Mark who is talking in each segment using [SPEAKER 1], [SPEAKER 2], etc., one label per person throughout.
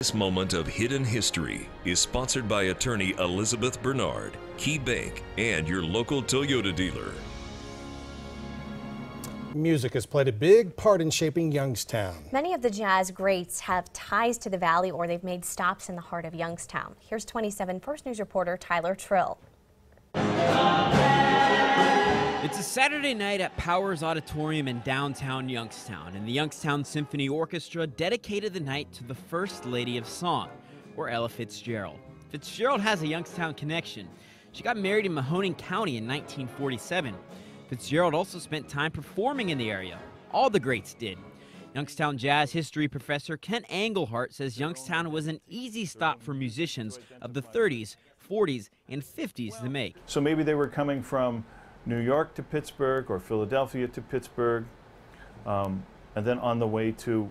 [SPEAKER 1] This moment of hidden history is sponsored by attorney Elizabeth Bernard, Key Bank, and your local Toyota dealer.
[SPEAKER 2] Music has played a big part in shaping Youngstown.
[SPEAKER 3] Many of the jazz greats have ties to the valley or they've made stops in the heart of Youngstown. Here's 27 First News reporter Tyler Trill.
[SPEAKER 4] It's a Saturday night at Powers Auditorium in downtown Youngstown, and the Youngstown Symphony Orchestra dedicated the night to the First Lady of Song, or Ella Fitzgerald. Fitzgerald has a Youngstown connection. She got married in Mahoning County in 1947. Fitzgerald also spent time performing in the area. All the greats did. Youngstown jazz history professor Ken Engelhardt says Youngstown was an easy stop for musicians of the 30s, 40s, and 50s to make.
[SPEAKER 5] So maybe they were coming from New York to Pittsburgh or Philadelphia to Pittsburgh, and then on the way to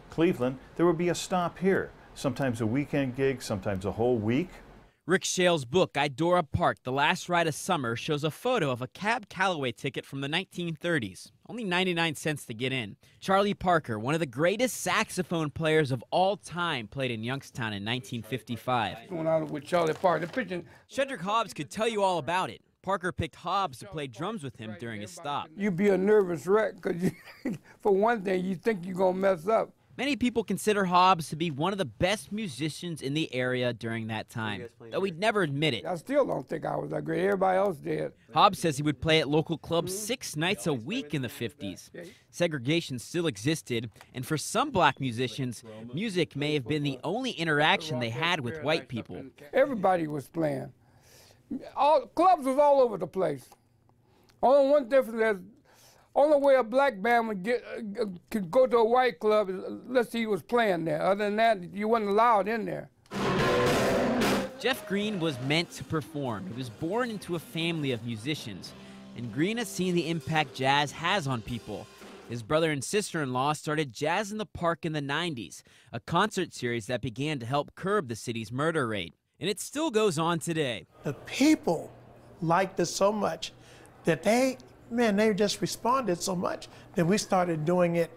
[SPEAKER 5] Cleveland, there would be a stop here. Sometimes a weekend gig, sometimes a whole week.
[SPEAKER 4] Rick Shale's book, Idora Park, The Last Ride of Summer, shows a photo of a Cab Calloway ticket from the 1930s. Only 99 cents to get in. Charlie Parker, one of the greatest saxophone players of all time, played in Youngstown in 1955.
[SPEAKER 6] Going out with Charlie Parker.
[SPEAKER 4] Shedrick Hobbs could tell you all about it. Parker picked Hobbs to play drums with him during his stop.
[SPEAKER 6] You'd be a nervous wreck because, for one thing, you think you're going to mess up.
[SPEAKER 4] Many people consider Hobbs to be one of the best musicians in the area during that time, though he'd never admit it.
[SPEAKER 6] I still don't think I was that great. Everybody else did.
[SPEAKER 4] Hobbs says he would play at local clubs 6 nights a week in the 50s. Segregation still existed, and for some black musicians, music may have been the only interaction they had with white people.
[SPEAKER 6] Everybody was playing. Clubs was all over the place. Only one difference is, only way a black band would could go to a white club is let's see who was playing there. Other than that, you wasn't allowed in there.
[SPEAKER 4] Jeff Green was meant to perform. He was born into a family of musicians, and Green has seen the impact jazz has on people. His brother and sister-in-law started Jazz in the Park in the 90s, a concert series that began to help curb the city's murder rate. And it still goes on today.
[SPEAKER 7] The people liked it so much that they just responded so much that we started doing it.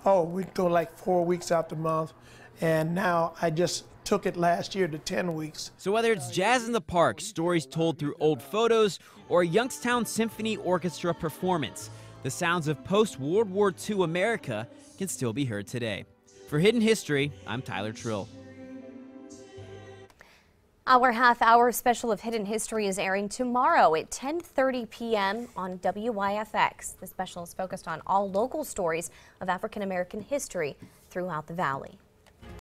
[SPEAKER 7] We'd go like 4 weeks out the month, and now I just took it last year to 10 weeks.
[SPEAKER 4] So whether it's Jazz in the Park, stories told through old photos, or a Youngstown Symphony Orchestra performance, the sounds of post-World War II America can still be heard today. For Hidden History, I'm Tyler Trill.
[SPEAKER 3] Our half-hour special of Hidden History is airing tomorrow at 10:30 p.m. on WYFX. The special is focused on all local stories of African American history throughout the valley.